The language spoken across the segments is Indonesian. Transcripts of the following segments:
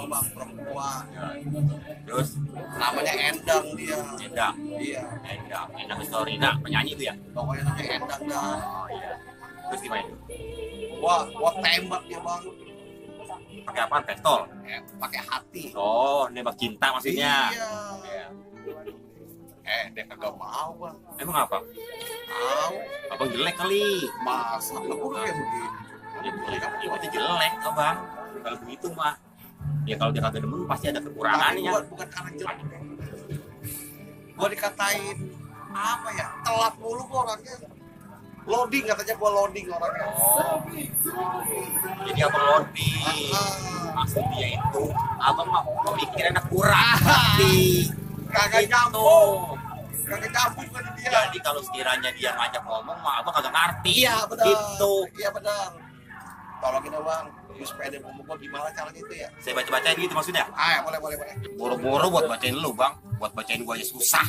bang, perempuan. Terus Namanya Endang dia. Endang. Iya. Endang Storina, penyanyi itu ya. Pokoknya namanya Endang dah. Oh iya. Terus gimana itu? Gua tembak dia bang. Pakai apa? Pistol. Pakai hati. Oh, nembak cinta maksudnya. Iya. Iya. Dia kagak mau bang. Emang apa? Mau. Abang jelek kali. Masa lah gua kayak begini. Ya jelek, ya berarti jelek abang. Kalau begitu mah, ya kalau dia kagak demen pasti ada Tapi kekurangannya. bukan karena jelek. Gua dikatain apa ya? Telat mulu gua orangnya. Loading katanya gua loading orangnya. Oh, jadi abang loading. Maksud dia itu, abang mah pemikirannya kurang. Tapi Kagak itu. nyambung. Kagak nyambung kan dia. Jadi kalau sekiranya dia ngajak ngomong mah abang kagak ngerti. Iya benar. Gitu. Iya benar. Tolongin dong bang. Supaya dia ngomong gua gimana caranya itu ya? Saya baca-bacain gitu maksudnya. Ah, boleh. Boro-boro buat bacain lu bang. Buat bacain gua aja susah.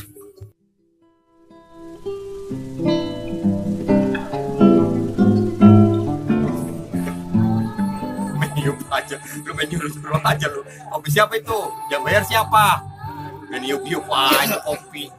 Meniup aja. Lu menyuruh aja lu. Kopi siapa itu? Yang bayar siapa? Meniup-niup aja kopi.